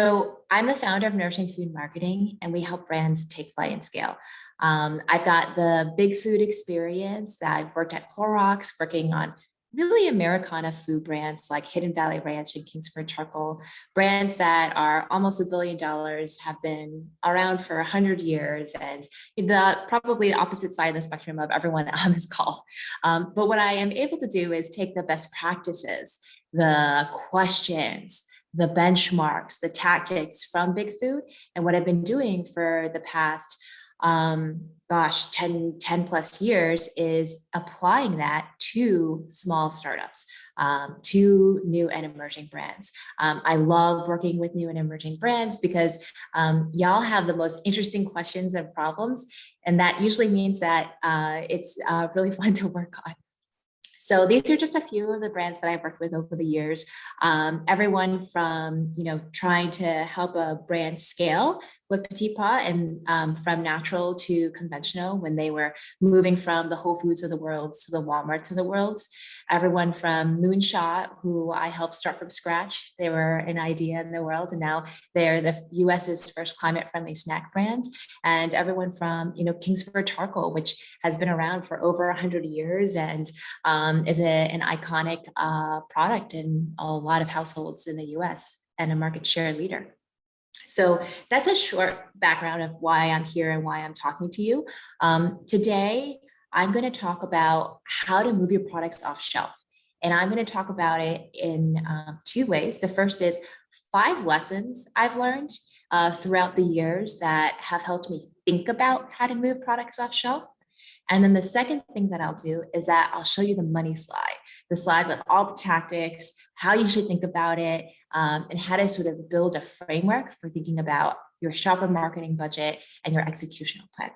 So I'm the founder of Nourishing Food Marketing, and we help brands take flight and scale. I've got the big food experience that I've worked at Clorox, working on really Americana food brands like Hidden Valley Ranch and Kingsford Charcoal, brands that are almost $1 billion, have been around for 100 years, and probably the opposite side of the spectrum of everyone on this call. But what I am able to do is take the best practices, the questions, the benchmarks, the tactics from big food. And what I've been doing for the past, 10 plus years is applying that to small startups, to new and emerging brands. I love working with new and emerging brands because y'all have the most interesting questions and problems. And that usually means that it's really fun to work on. So these are just a few of the brands that I've worked with over the years. Everyone from, trying to help a brand scale with Petit Pas, and from natural to conventional when they were moving from the Whole Foods of the world to the Walmarts of the world. Everyone from Moonshot, who I helped start from scratch. They were an idea in the world, and now they're the US's first climate-friendly snack brand. And everyone from, Kingsford Charcoal, which has been around for over 100 years and is an iconic product in a lot of households in the US and a market share leader. So that's a short background of why I'm here and why I'm talking to you. Today, I'm going to talk about how to move your products off shelf. And I'm going to talk about it in two ways. The first is 5 lessons I've learned throughout the years that have helped me think about how to move products off shelf. And then the second thing that I'll do is that I'll show you the money slide, the slide with all the tactics, how you should think about it, and how to sort of build a framework for thinking about your shopper marketing budget and your executional plan.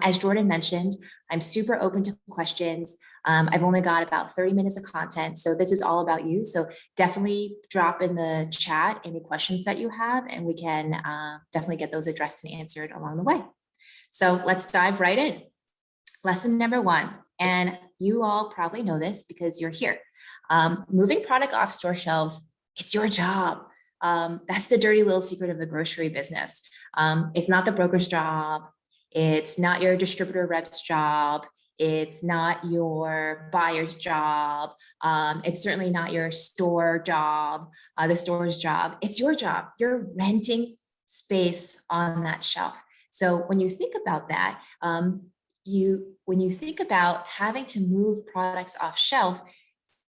As Jordan mentioned, I'm super open to questions. I've only got about 30 minutes of content, so this is all about you. So definitely drop in the chat any questions that you have, and we can definitely get those addressed and answered along the way. So let's dive right in. Lesson number 1, and you all probably know this because you're here. Moving product off store shelves, it's your job. That's the dirty little secret of the grocery business. It's not the broker's job. It's not your distributor rep's job. It's not your buyer's job. It's certainly not your store job, the store's job. It's your job. You're renting space on that shelf. So when you think about that, when you think about having to move products off shelf,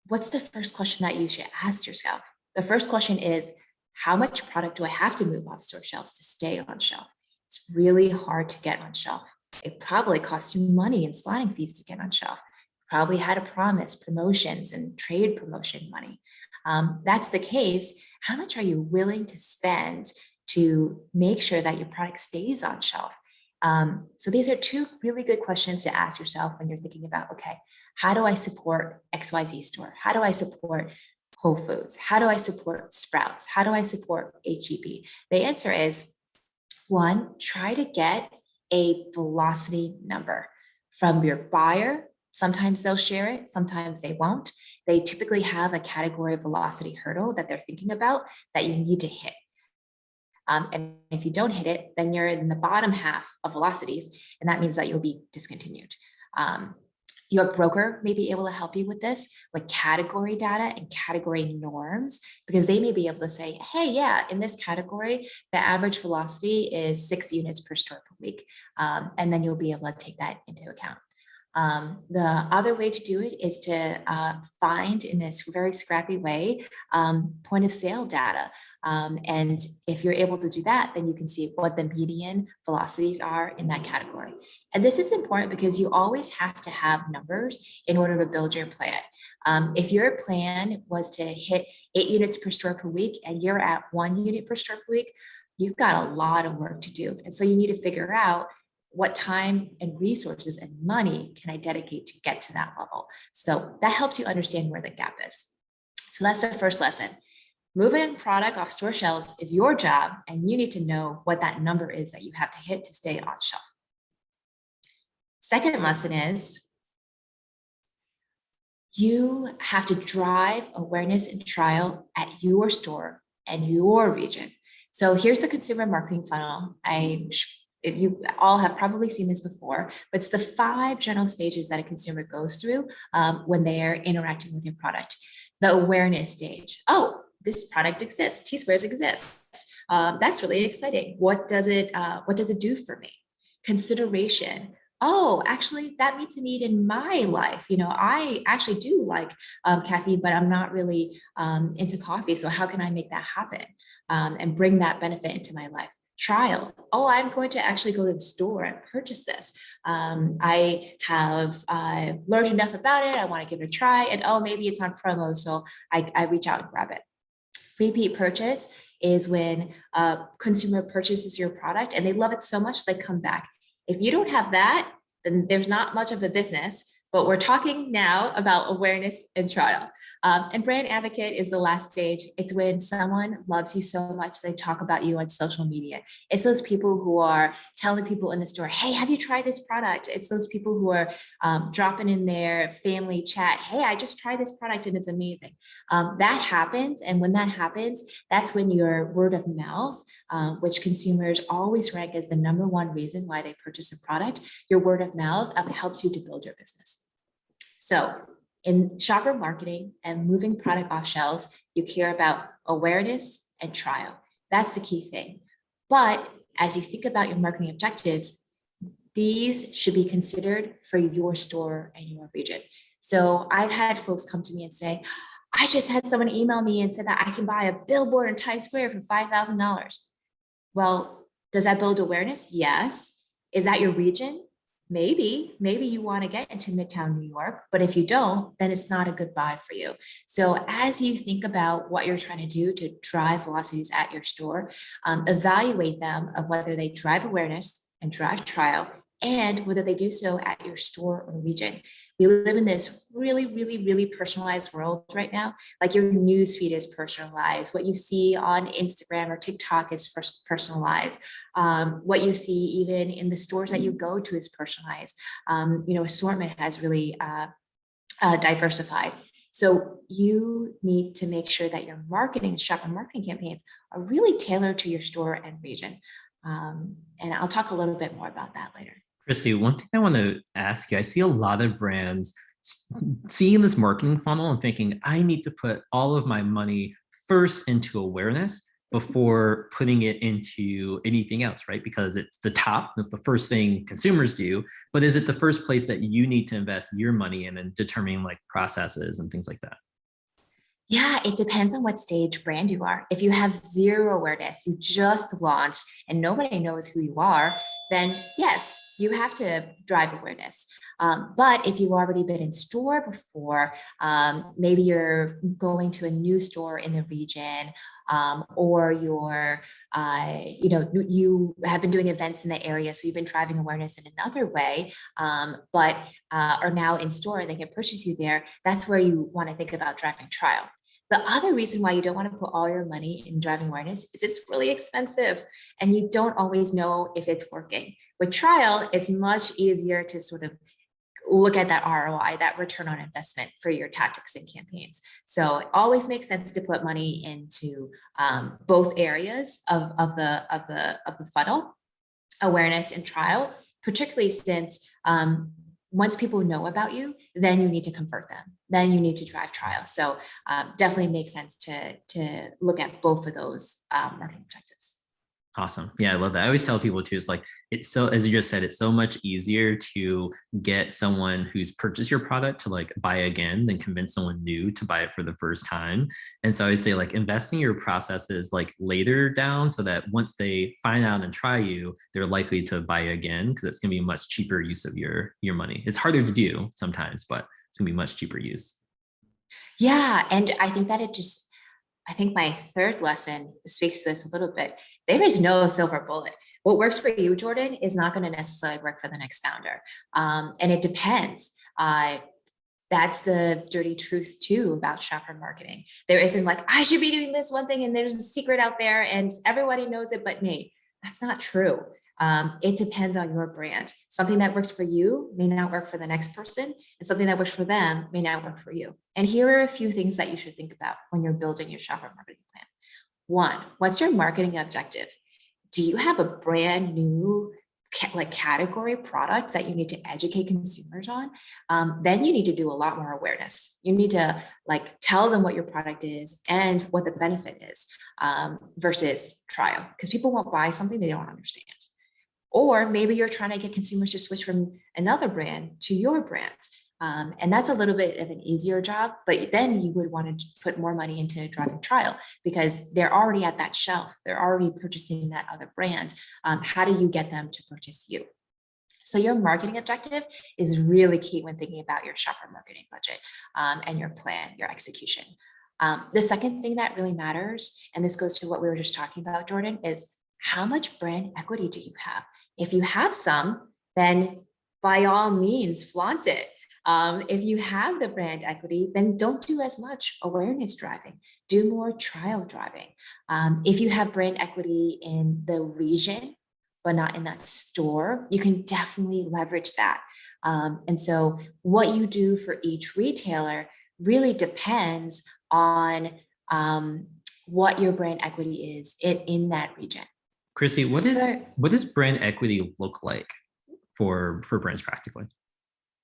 what's the first question that you should ask yourself? The first question is, how much product do I have to move off store shelves to stay on shelf? It's really hard to get on shelf. It probably costs you money in slotting fees to get on shelf. Probably had a promise, promotions, and trade promotion money. That's the case. How much are you willing to spend to make sure that your product stays on shelf? So these are 2 really good questions to ask yourself when you're thinking about, okay, how do I support XYZ store? How do I support Whole Foods? How do I support Sprouts? How do I support HEB? The answer is, 1, try to get a velocity number from your buyer. Sometimes they'll share it, sometimes they won't. They typically have a category velocity hurdle that they're thinking about that you need to hit. And if you don't hit it, then you're in the bottom half of velocities, and that means that you'll be discontinued. Your broker may be able to help you with this, with category data and category norms, because they may be able to say, hey, yeah, in this category, the average velocity is 6 units per store per week. And then you'll be able to take that into account. The other way to do it is to find, in a very scrappy way, point of sale data. And if you're able to do that, then you can see what the median velocities are in that category. And this is important because you always have to have numbers in order to build your plan. If your plan was to hit 8 units per store per week and you're at 1 unit per store per week, you've got a lot of work to do. And so you need to figure out what time and resources and money can I dedicate to get to that level. So that helps you understand where the gap is. So that's the first lesson. Moving product off store shelves is your job, and you need to know what that number is that you have to hit to stay on shelf. Second lesson is you have to drive awareness and trial at your store and your region. So here's the consumer marketing funnel. You all have probably seen this before, but it's the 5 general stages that a consumer goes through when they're interacting with your product. The awareness stage. Oh, this product exists. T-Squares exists. That's really exciting. What does it do for me? Consideration. Oh, actually, that meets a need in my life. I actually do like caffeine, but I'm not really into coffee. So how can I make that happen and bring that benefit into my life? Trial. Oh, I'm going to actually go to the store and purchase this. I have learned enough about it. I want to give it a try. And oh, maybe it's on promo. So I reach out and grab it. Repeat purchase is when a consumer purchases your product and they love it so much they come back. If you don't have that, then there's not much of a business. But we're talking now about awareness and trial. And brand advocate is the last stage. It's when someone loves you so much they talk about you on social media. It's those people who are telling people in the store, hey, have you tried this product? It's those people who are dropping in their family chat, hey, I just tried this product and it's amazing. That happens. And when that happens, that's when your word of mouth, which consumers always rank as the #1 reason why they purchase a product, your word of mouth helps you to build your business. So in shopper marketing and moving product off shelves, you care about awareness and trial. That's the key thing. But as you think about your marketing objectives, these should be considered for your store and your region. So I've had folks come to me and say, I just had someone email me and said that I can buy a billboard in Times Square for $5,000. Well, does that build awareness? Yes. Is that your region? Maybe you want to get into Midtown New York, but if you don't, then it's not a good buy for you. So as you think about what you're trying to do to drive velocities at your store, evaluate them of whether they drive awareness and drive trial, and whether they do so at your store or region. We live in this really, really, really personalized world right now. Like your news feed is personalized. What you see on Instagram or TikTok is personalized. What you see even in the stores that you go to is personalized. Assortment has really diversified. So you need to make sure that your marketing, shopper marketing campaigns are really tailored to your store and region. And I'll talk a little bit more about that later. Christy, one thing I want to ask you, I see a lot of brands seeing this marketing funnel and thinking, I need to put all of my money first into awareness before putting it into anything else, right? Because it's the top, it's the first thing consumers do, but is it the first place that you need to invest your money in and determining like processes and things like that? Yeah, it depends on what stage brand you are. If you have zero awareness, you just launched and nobody knows who you are, then yes, you have to drive awareness. But if you've already been in store before, maybe you're going to a new store in the region, or you have been doing events in the area, so you've been driving awareness in another way, but are now in store and they can purchase you there. That's where you want to think about driving trial. The other reason why you don't want to put all your money in driving awareness is it's really expensive and you don't always know if it's working. With trial, it's much easier to sort of look at that ROI, that return on investment for your tactics and campaigns. So it always makes sense to put money into both areas of the funnel, awareness and trial, particularly since once people know about you, then you need to convert them. Then you need to drive trial. So definitely makes sense to look at both of those marketing objectives. Awesome. Yeah, I love that. I always tell people too, it's like, it's so, as you just said, it's so much easier to get someone who's purchased your product to like buy again than convince someone new to buy it for the first time. And so I would say like investing your processes like later down so that once they find out and try you, they're likely to buy again because it's going to be a much cheaper use of your money. It's harder to do sometimes, but it's going to be much cheaper use. Yeah. And I think that I think my third lesson speaks to this a little bit. There is no silver bullet. What works for you, Jordan, is not going to necessarily work for the next founder. And it depends. That's the dirty truth too about shopper marketing. There isn't like, I should be doing this one thing and there's a secret out there and everybody knows it but me. That's not true. It depends on your brand. Something that works for you may not work for the next person, and something that works for them may not work for you. And here are a few things that you should think about when you're building your shopper marketing plan. One, what's your marketing objective? Do you have a brand new category product that you need to educate consumers on? Then you need to do a lot more awareness. You need to tell them what your product is and what the benefit is, versus trial, because people won't buy something they don't understand. Or maybe you're trying to get consumers to switch from another brand to your brand. And that's a little bit of an easier job, but then you would want to put more money into driving trial because they're already at that shelf. They're already purchasing that other brand. How do you get them to purchase you? So your marketing objective is really key when thinking about your shopper marketing budget, and your plan, your execution. The second thing that really matters, and this goes to what we were just talking about, Jordan, is how much brand equity do you have? If you have some, then by all means, flaunt it. If you have the brand equity, then don't do as much awareness driving, do more trial driving. If you have brand equity in the region, but not in that store, you can definitely leverage that. And so what you do for each retailer really depends on what your brand equity is in that region. Christie, what does brand equity look like for brands practically?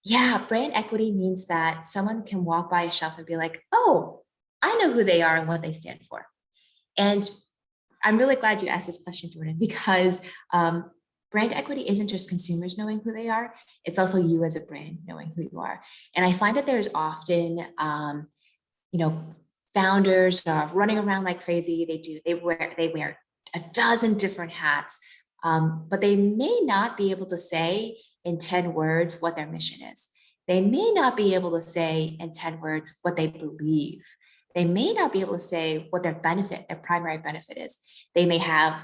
Yeah, brand equity means that someone can walk by a shelf and be like, oh, I know who they are and what they stand for. And I'm really glad you asked this question, Jordan, because brand equity isn't just consumers knowing who they are, it's also you as a brand knowing who you are. And I find that there's often, founders running around like crazy. They wear a dozen different hats, but they may not be able to say in 10 words what their mission is. They may not be able to say in 10 words what they believe. They may not be able to say what their primary benefit is. They may have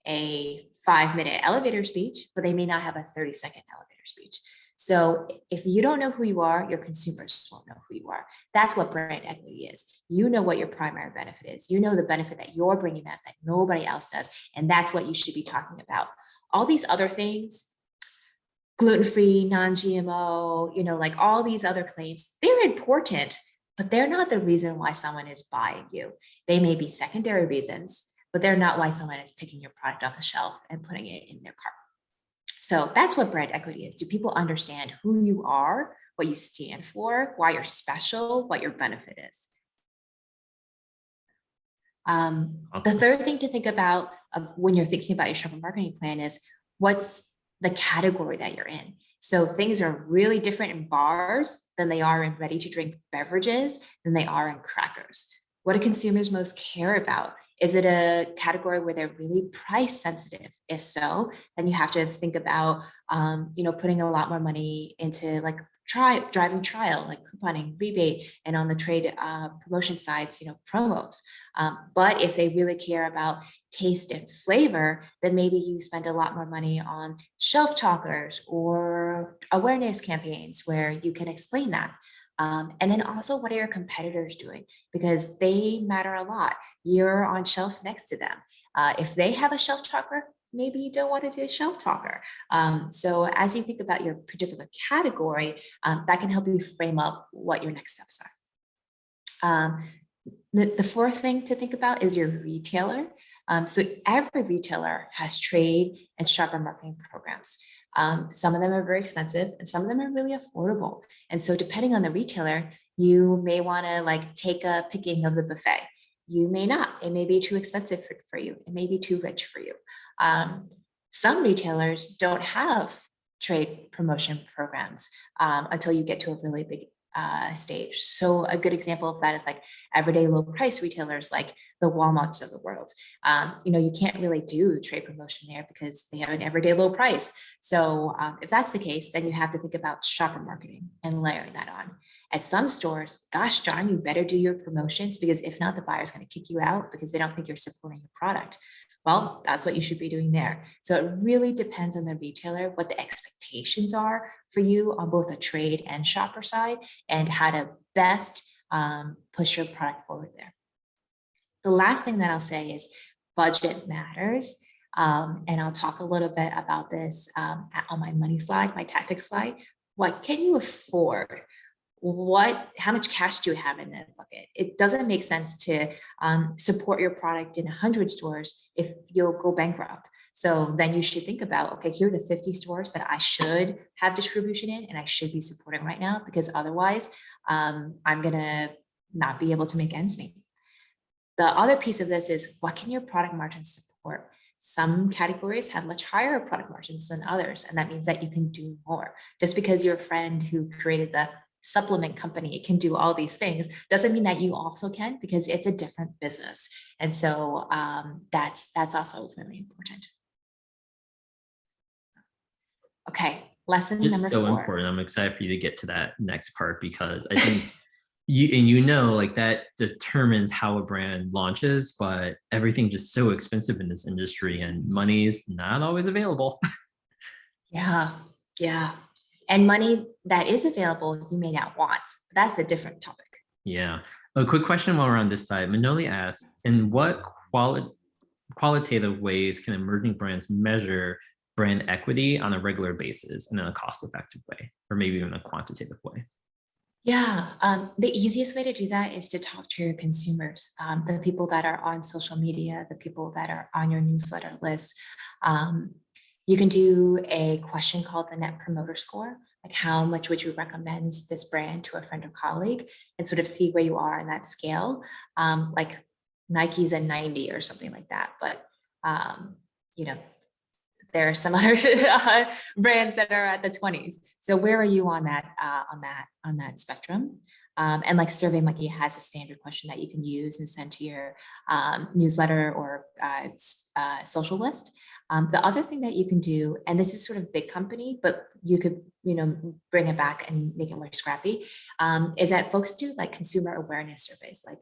a 5-minute elevator speech, but they may not have a 30-second elevator speech. So if you don't know who you are, your consumers won't know who you are. That's what brand equity is. You know what your primary benefit is. You know the benefit that you're bringing them that nobody else does. And that's what you should be talking about. All these other things, gluten-free, non-GMO, all these other claims, they're important, but they're not the reason why someone is buying you. They may be secondary reasons, but they're not why someone is picking your product off the shelf and putting it in their cart. So that's what brand equity is. Do people understand who you are, what you stand for, why you're special, what your benefit is? The third thing to think about when you're thinking about your shopper marketing plan is what's the category that you're in. So things are really different in bars than they are in ready to drink beverages than they are in crackers. What do consumers most care about? Is it a category where they're really price sensitive? If so, then you have to think about, putting a lot more money into driving trial, like couponing, rebate, and on the trade promotion sides, promos. But if they really care about taste and flavor, then maybe you spend a lot more money on shelf talkers or awareness campaigns where you can explain that. And then also, what are your competitors doing? Because they matter a lot. You're on shelf next to them. If they have a shelf talker, maybe you don't want to do a shelf talker. So as you think about your particular category, that can help you frame up what your next steps are. The fourth thing to think about is your retailer. So every retailer has trade and shopper marketing programs. Some of them are very expensive and some of them are really affordable. And so depending on the retailer, you may want to take a picking of the buffet. You may not. It may be too expensive for you. It may be too rich for you. Some retailers don't have trade promotion programs until you get to a really big stage. So a good example of that is everyday low price retailers like the Walmarts of the world. You can't really do trade promotion there because they have an everyday low price. So if that's the case, then you have to think about shopper marketing and layering that on. At some stores, gosh darn, you better do your promotions because if not, the buyer's going to kick you out because they don't think you're supporting your product. Well, that's what you should be doing there. So it really depends on the retailer, what the expectations are for you on both a trade and shopper side, and how to best push your product forward there. The last thing that I'll say is budget matters. And I'll talk a little bit about this on my money slide, my tactics slide. What can you afford? how much cash do you have in that bucket? It doesn't make sense to support your product in 100 stores if you'll go bankrupt. So then you should think about, okay, here are the 50 stores that I should have distribution in and I should be supporting right now, because otherwise I'm gonna not be able to make ends meet. The other piece of this is, what can your product margins support? Some categories have much higher product margins than others, and that means that you can do more. Just because your friend who created the supplement company can do all these things doesn't mean that you also can, because it's a different business. And so that's also really important. Okay, lesson It's number so 4. important. I'm excited for you to get to that next part, because I think you like that determines how a brand launches, but everything just so expensive in this industry and money's not always available. Yeah. And money that is available, you may not want. That's a different topic. Yeah. A quick question while we're on this side. Manoli asks, in what qualitative ways can emerging brands measure brand equity on a regular basis and in a cost-effective way, or maybe even a quantitative way? Yeah, the easiest way to do that is to talk to your consumers, the people that are on social media, the people that are on your newsletter list. You can do a question called the Net Promoter Score, like how much would you recommend this brand to a friend or colleague, and sort of see where you are in that scale. Like Nike's a 90 or something like that, but you know, there are some other brands that are at the 20s. So where are you on that spectrum? And like SurveyMonkey has a standard question that you can use and send to your newsletter or social list. The other thing that you can do, and this is sort of big company, but you could bring it back and make it more scrappy, is that folks do like consumer awareness surveys, like,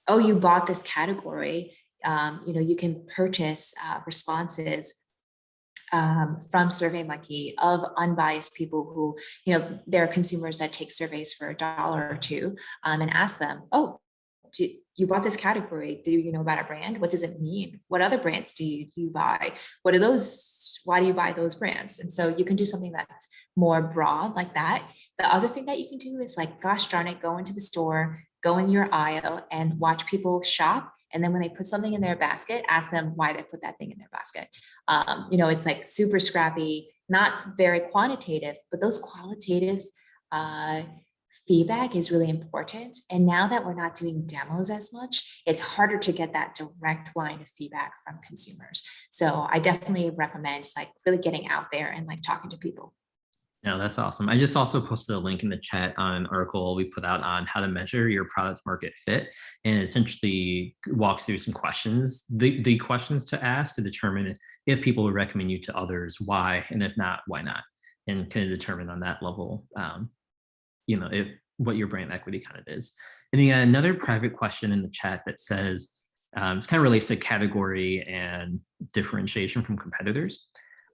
oh, you bought this category. You can purchase responses from SurveyMonkey of unbiased people who, there are consumers that take surveys for $1 or $2 and ask them, oh, you bought this category. Do you know about our brand? What does it mean? What other brands do you buy? What are those? Why do you buy those brands? And so you can do something that's more broad like that. The other thing that you can do is like, gosh darn it, go into the store, go in your aisle and watch people shop. And then when they put something in their basket, ask them why they put that thing in their basket. It's like super scrappy, not very quantitative, but those qualitative feedback is really important. And now that we're not doing demos as much, it's harder to get that direct line of feedback from consumers. So I definitely recommend like really getting out there and like talking to people. No, that's awesome. I just also posted a link in the chat on an article we put out on how to measure your product market fit, and essentially walks through some questions, the questions to ask to determine if people would recommend you to others, why, and if not, why not, and kind of determine on that level, if what your brand equity kind of is. And then another private question in the chat that says, it kind of relates to category and differentiation from competitors.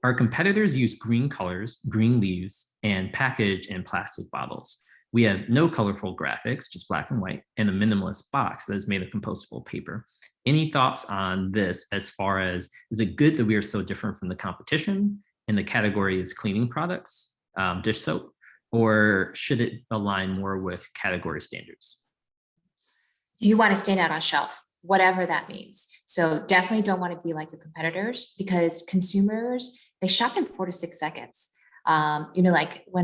Our competitors use green colors, green leaves, and package in plastic bottles. We have no colorful graphics, just black and white, and a minimalist box that is made of compostable paper. Any thoughts on this as far as, is it good that we are so different from the competition and the category is cleaning products, dish soap, or should it align more with category standards? You want to stand out on shelf, whatever that means. So definitely don't want to be like your competitors, because consumers, they shop in 4 to 6 seconds. Like when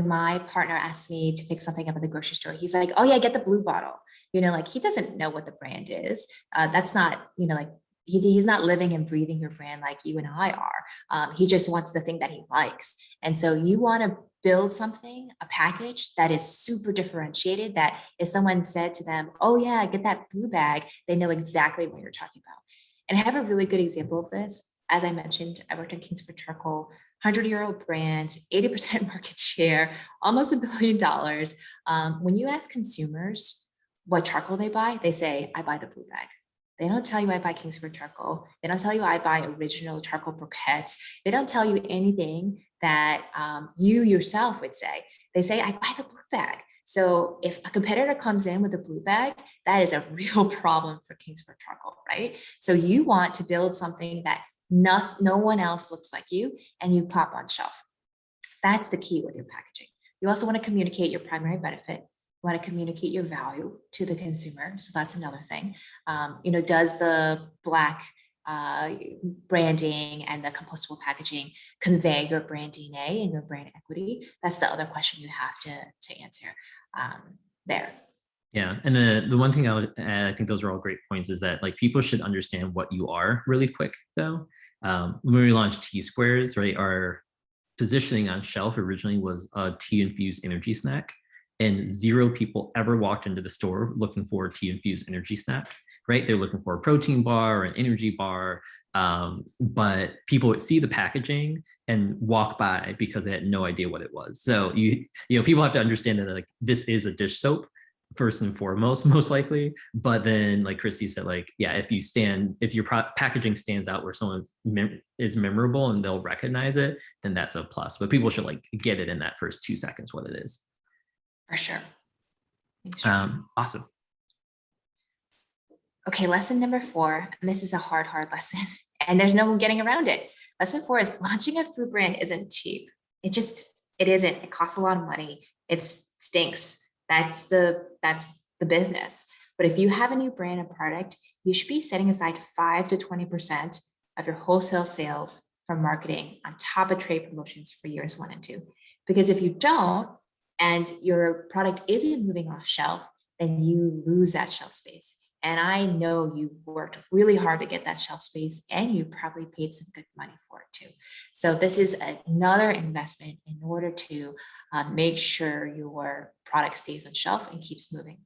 my partner asked me to pick something up at the grocery store, he's like, oh yeah, get the blue bottle. Like he doesn't know what the brand is. That's not, like he's not living and breathing your brand like you and I are. He just wants the thing that he likes. And so you want to build something, a package that is super differentiated, that if someone said to them, oh yeah, get that blue bag, they know exactly what you're talking about. And I have a really good example of this. As I mentioned, I worked on Kingsford Charcoal, 100-year-old brand, 80% market share, almost $1 billion. When you ask consumers what charcoal they buy, they say, I buy the blue bag. They don't tell you I buy Kingsford Charcoal. They don't tell you I buy original charcoal briquettes. They don't tell you anything that you yourself would say. They say, I buy the blue bag. So if a competitor comes in with a blue bag, that is a real problem for Kingsford Charcoal, right? So you want to build something that no one else looks like you and you pop on shelf. That's the key with your packaging. You also want to communicate your primary benefit. You want to communicate your value to the consumer. So that's another thing. Does the black branding and the compostable packaging convey your brand DNA and your brand equity? That's the other question you have to answer there. Yeah. And the one thing I would add, I think those are all great points, is that like people should understand what you are really quick though. When we launched T Squares, right, our positioning on shelf originally was a tea infused energy snack, and 0 people ever walked into the store looking for a tea infused energy snack, right? They're looking for a protein bar or an energy bar, but people would see the packaging and walk by because they had no idea what it was. So people have to understand that like this is a dish soap first and foremost, most likely. But then, like Christie said, like, yeah, if your packaging stands out where someone is memorable and they'll recognize it, then that's a plus. But people should like get it in that first 2 seconds what it is. For sure. Awesome. Okay, lesson number 4, and this is a hard lesson, and there's no getting around it. Lesson 4 is launching a food brand isn't cheap. It isn't. It costs a lot of money. It stinks. That's the business. But if you have a new brand and product, you should be setting aside 5 to 20% of your wholesale sales for marketing on top of trade promotions for years 1 and 2. Because if you don't, and your product isn't moving off shelf, then you lose that shelf space. And I know you worked really hard to get that shelf space, and you probably paid some good money for it too. So this is another investment in order to make sure your product stays on shelf and keeps moving.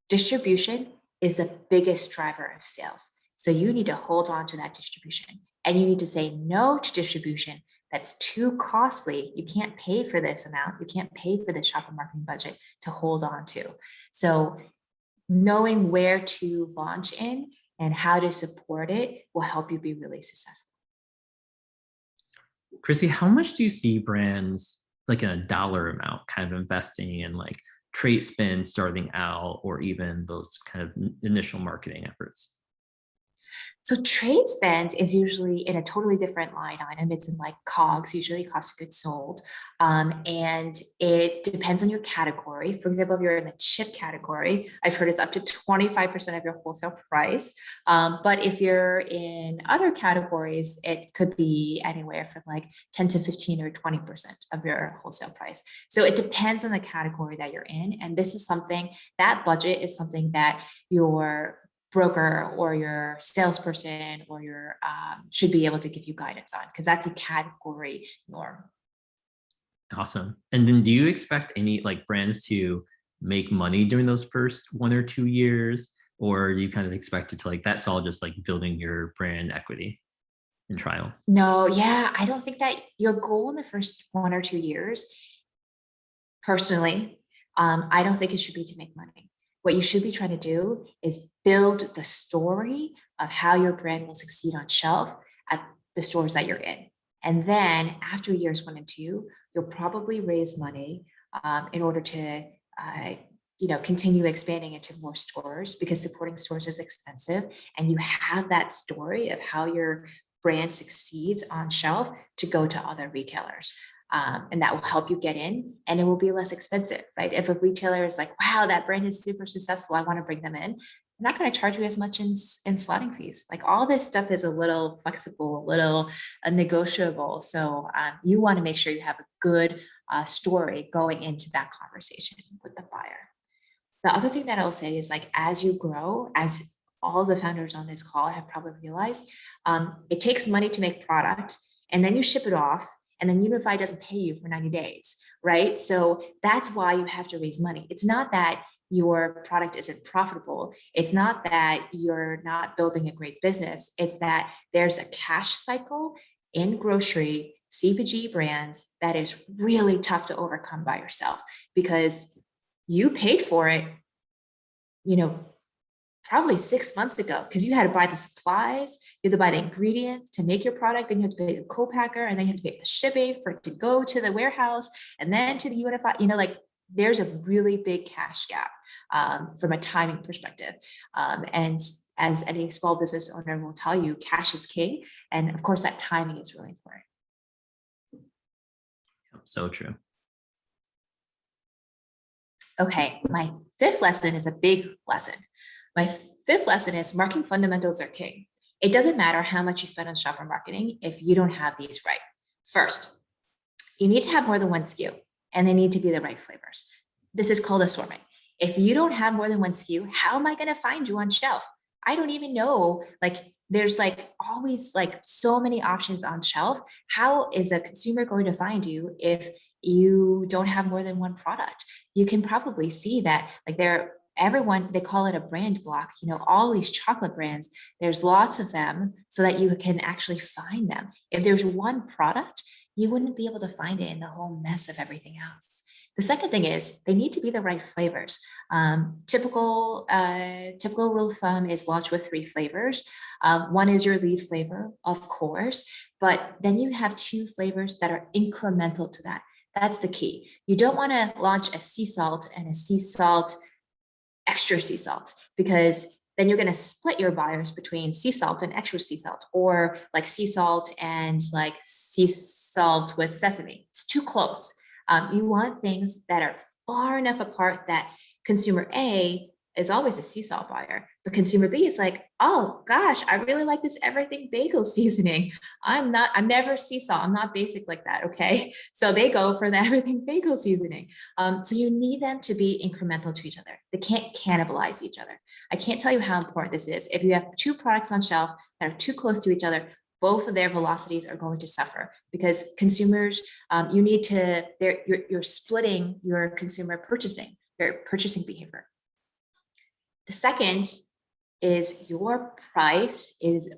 Distribution is the biggest driver of sales. So you need to hold on to that distribution, and you need to say no to distribution that's too costly. You can't pay for this amount. You can't pay for the shopper marketing budget to hold on to. So knowing where to launch in and how to support it will help you be really successful. Christie, how much do you see brands like in a dollar amount kind of investing in like trade spend starting out, or even those kind of initial marketing efforts? So trade spend is usually in a totally different line item. It's in like COGS, usually cost of goods sold. And it depends on your category. For example, if you're in the chip category, I've heard it's up to 25% of your wholesale price. But if you're in other categories, it could be anywhere from like 10 to 15 or 20% of your wholesale price. So it depends on the category that you're in. And this is something, that budget is something that your broker or your salesperson or your should be able to give you guidance on, because that's a category norm. Awesome. And then do you expect any like brands to make money during those first 1 or 2 years, or do you kind of expect it to like that's all just like building your brand equity in trial? No, yeah, I don't think that your goal in the first 1 or 2 years, personally, I don't think it should be to make money. What you should be trying to do is build the story of how your brand will succeed on shelf at the stores that you're in. And then after years 1 and 2, you'll probably raise money in order to continue expanding into more stores, because supporting stores is expensive. And you have that story of how your brand succeeds on shelf to go to other retailers. And that will help you get in, and it will be less expensive, right? If a retailer is like, wow, that brand is super successful, I want to bring them in, I'm not going to charge you as much in slotting fees. Like all this stuff is a little flexible, a little negotiable. So you want to make sure you have a good story going into that conversation with the buyer. The other thing that I'll say is like, as you grow, as all the founders on this call have probably realized, it takes money to make product, and then you ship it off, and then Unify doesn't pay you for 90 days, right? So that's why you have to raise money. It's not that your product isn't profitable. It's not that you're not building a great business. It's that there's a cash cycle in grocery CPG brands that is really tough to overcome by yourself, because you paid for it, probably 6 months ago, because you had to buy the supplies, you had to buy the ingredients to make your product, then you have to pay the co-packer, and then you have to pay for the shipping for it to go to the warehouse and then to the Unify. There's a really big cash gap from a timing perspective. And as any small business owner will tell you, cash is king. And of course, that timing is really important. So true. Okay, my fifth lesson is a big lesson. My fifth lesson is marketing fundamentals are king. It doesn't matter how much you spend on shopper marketing if you don't have these right. First, you need to have more than one SKU, and they need to be the right flavors. This is called assortment. If you don't have more than one SKU, how am I going to find you on shelf? I don't even know. Like, there's like always like so many options on shelf. How is a consumer going to find you if you don't have more than one product? You can probably see that like everyone, they call it a brand block, all these chocolate brands, there's lots of them so that you can actually find them. If there's one product, you wouldn't be able to find it in the whole mess of everything else. The second thing is they need to be the right flavors. Typical rule of thumb is launch with 3 flavors. One is your lead flavor, of course, but then you have 2 flavors that are incremental to that. That's the key. You don't want to launch a sea salt and a sea salt, extra sea salt, because then you're going to split your buyers between sea salt and extra sea salt, or like sea salt and like sea salt with sesame. It's too close. You want things that are far enough apart that consumer A is always a sea salt buyer, but consumer B is like, oh gosh, I really like this everything bagel seasoning. I'm never sea salt. I'm not basic like that. Okay. So they go for the everything bagel seasoning. So you need them to be incremental to each other. They can't cannibalize each other. I can't tell you how important this is. If you have 2 products on shelf that are too close to each other, both of their velocities are going to suffer because consumers, you're splitting your consumer purchasing, your purchasing behavior. The second is your price is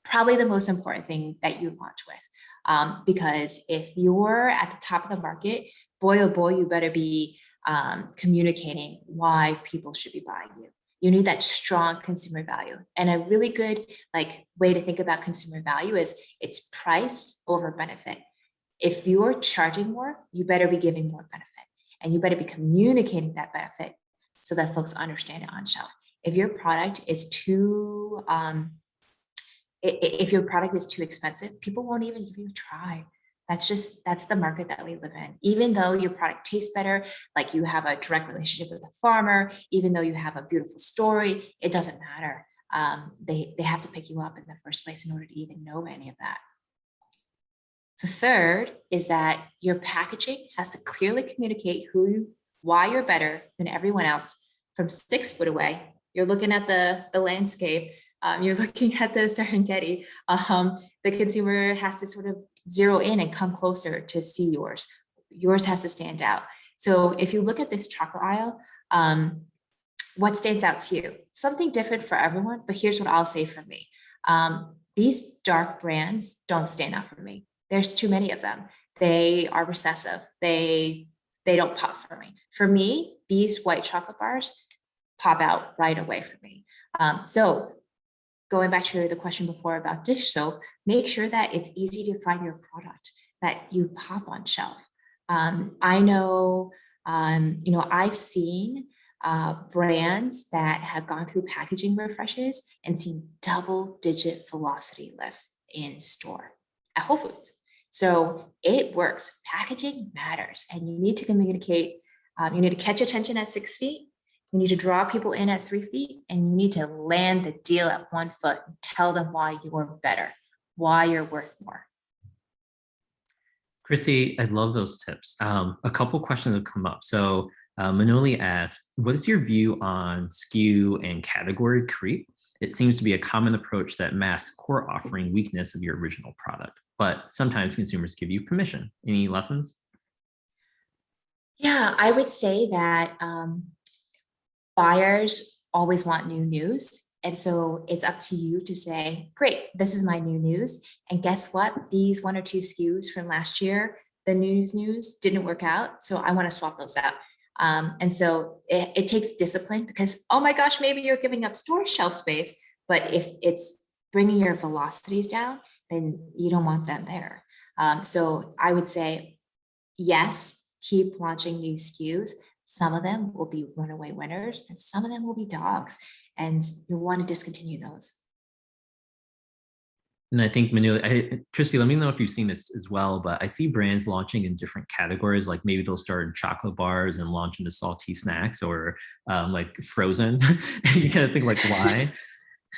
probably the most important thing that you launch with. Because if you're at the top of the market, boy, oh boy, you better be communicating why people should be buying you. You need that strong consumer value. And a really good way to think about consumer value is it's price over benefit. If you're charging more, you better be giving more benefit, and you better be communicating that benefit so that folks understand it on shelf. If your product is too expensive, people won't even give you a try. That's the market that we live in. Even though your product tastes better, like you have a direct relationship with the farmer, even though you have a beautiful story, it doesn't matter. They have to pick you up in the first place in order to even know any of that. The third is that your packaging has to clearly communicate why you're better than everyone else from 6 foot away. You're looking at the landscape. You're looking at the Serengeti. The consumer has to sort of zero in and come closer to see yours. Yours has to stand out. So if you look at this chocolate aisle, what stands out to you? Something different for everyone, but here's what I'll say for me. These dark brands don't stand out for me. There's too many of them. They are recessive. They don't pop for me. For me, these white chocolate bars pop out right away for me. So going back to the question before about dish soap, make sure that it's easy to find your product, that you pop on shelf. I know, I've seen brands that have gone through packaging refreshes and seen double-digit velocity lifts in store at Whole Foods. So it works. Packaging matters, and you need to communicate. You need to catch attention at 6 feet. You need to draw people in at 3 feet, and you need to land the deal at 1 foot and tell them why you're better, why you're worth more. Chrissy, I love those tips. A couple questions have come up. So Manoli asked, what is your view on SKU and category creep? It seems to be a common approach that masks core offering weakness of your original product, but sometimes consumers give you permission. Any lessons? Yeah, I would say that buyers always want new news. And so it's up to you to say, great, this is my new news. And guess what? These 1 or 2 SKUs from last year, the news didn't work out. So I want to swap those out. And so it takes discipline because, oh my gosh, maybe you're giving up store shelf space, but if it's bringing your velocities down, then you don't want them there. So I would say, yes, keep launching new SKUs. Some of them will be runaway winners and some of them will be dogs, and you'll want to discontinue those. And I think Christy, let me know if you've seen this as well, but I see brands launching in different categories. Like maybe they'll start in chocolate bars and launch into salty snacks or like frozen. You kind of think like, why?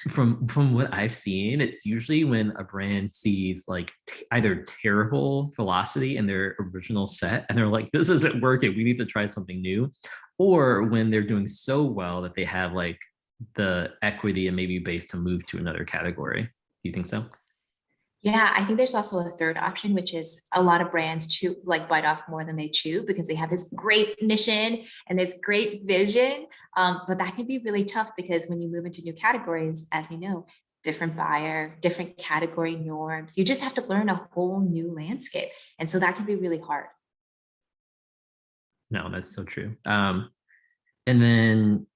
From what I've seen, it's usually when a brand sees like either terrible velocity in their original set and they're like, this isn't working, we need to try something new, or when they're doing so well that they have like the equity and maybe base to move to another category. Do you think so? Yeah, I think there's also a third option, which is a lot of brands chew, like bite off more than they chew because they have this great mission and this great vision. But that can be really tough because when you move into new categories, as we know, different buyer, different category norms, you just have to learn a whole new landscape. And so that can be really hard. No, that's so true. And then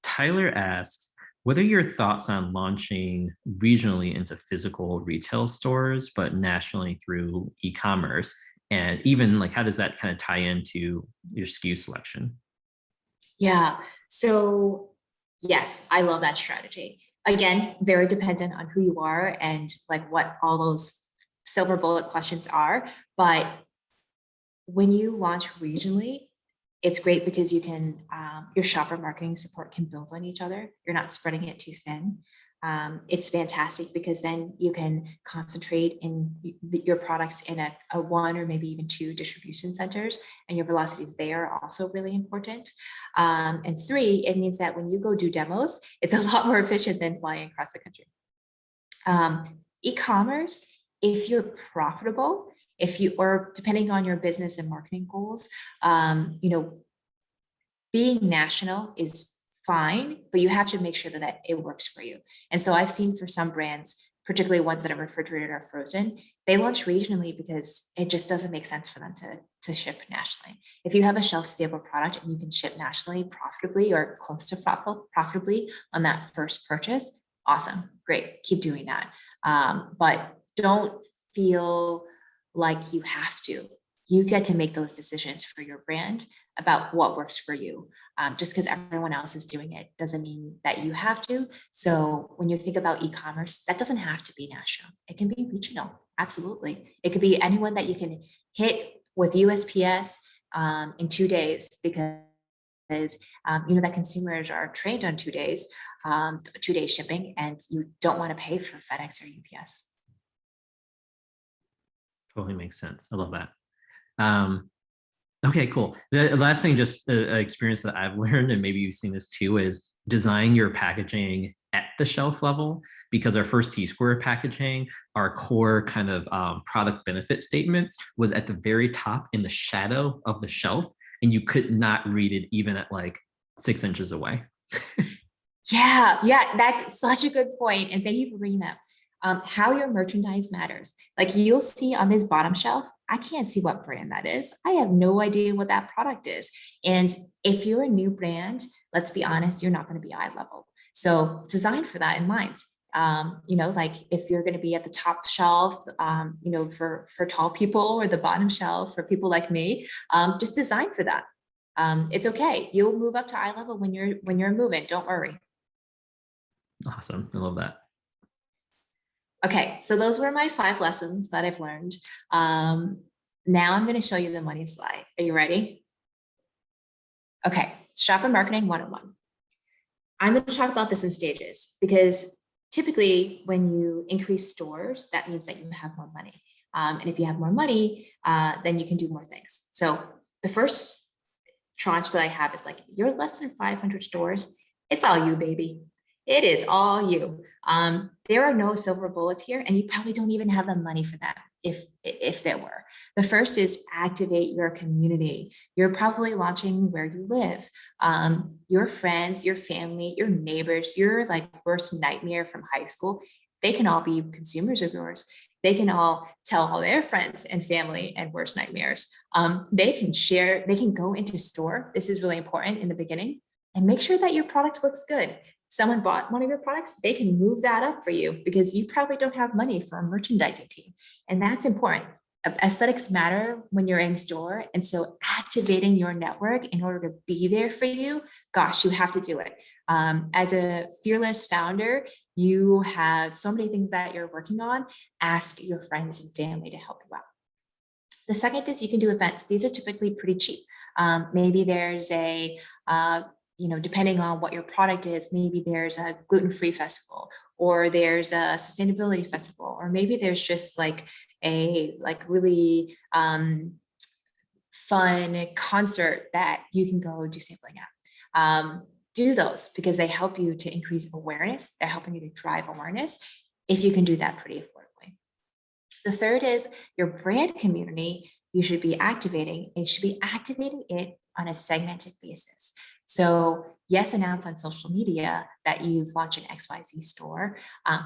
Tyler asks, what are your thoughts on launching regionally into physical retail stores, but nationally through e-commerce? And even like, how does that kind of tie into your SKU selection? Yeah. So, yes, I love that strategy. Again, very dependent on who you are and like what all those silver bullet questions are. But when you launch regionally, it's great because you can, your shopper marketing support can build on each other. You're not spreading it too thin. It's fantastic because then you can concentrate in your products in a one or maybe even two distribution centers, and your velocities there are also really important. And three, it means that when you go do demos, it's a lot more efficient than flying across the country. E-commerce, if you're profitable, if you, or depending on your business and marketing goals, you know, being national is fine, but you have to make sure that it works for you. And so I've seen for some brands, particularly ones that are refrigerated or frozen, they launch regionally because it just doesn't make sense for them to ship nationally. If you have a shelf stable product and you can ship nationally profitably or close to profitably on that first purchase, awesome, great, keep doing that. But don't feel like you have to. You get to make those decisions for your brand about what works for you. Just because everyone else is doing it doesn't mean that you have to. So when you think about e-commerce, that doesn't have to be national. It can be regional. Absolutely. It could be anyone that you can hit with USPS in 2 days because you know that consumers are trained on 2 days, 2 day shipping, and you don't want to pay for FedEx or UPS. Totally makes sense. I love that. Okay, cool. The last thing, just an experience that I've learned, and maybe you've seen this too, is design your packaging at the shelf level. Because our first T-Square packaging, our core kind of product benefit statement was at the very top in the shadow of the shelf, and you could not read it even at like 6 inches away. Yeah, that's such a good point. And thank you for bringing that. How your merchandise matters. Like you'll see on this bottom shelf, I can't see what brand that is. I have no idea what that product is. And if you're a new brand, let's be honest, you're not going to be eye level. So design for that in mind. You know, like if you're going to be at the top shelf, you know, for tall people, or the bottom shelf for people like me, just design for that. It's okay. You'll move up to eye level when you're moving. Don't worry. Awesome. I love that. Okay, so those were my 5 lessons that I've learned. Now I'm going to show you the money slide. Are you ready? Okay, shopper marketing 101. I'm going to talk about this in stages because typically when you increase stores, that means that you have more money. And if you have more money, then you can do more things. So the first tranche that I have is like, you're less than 500 stores. It's all you, baby. It is all you. There are no silver bullets here, and you probably don't even have the money for that if there were. The first is activate your community. You're probably launching where you live. Your friends, your family, your neighbors, your like worst nightmare from high school, they can all be consumers of yours. They can all tell all their friends and family and worst nightmares. They can share, they can go into store. This is really important in the beginning, and make sure that your product looks good. Someone bought one of your products, they can move that up for you because you probably don't have money for a merchandising team. And that's important. Aesthetics matter when you're in store. And so activating your network in order to be there for you, gosh, you have to do it. As a fearless founder, you have so many things that you're working on. Ask your friends and family to help you out. The second is you can do events. These are typically pretty cheap. Maybe there's a, depending on what your product is, maybe there's a gluten-free festival, or there's a sustainability festival, or maybe there's just like a really fun concert that you can go do sampling at. Do those because they help you to increase awareness. They're helping you to drive awareness if you can do that pretty affordably. The third is your brand community. You should be activating. It should be activating it on a segmented basis. So yes, announce on social media that you've launched an XYZ store,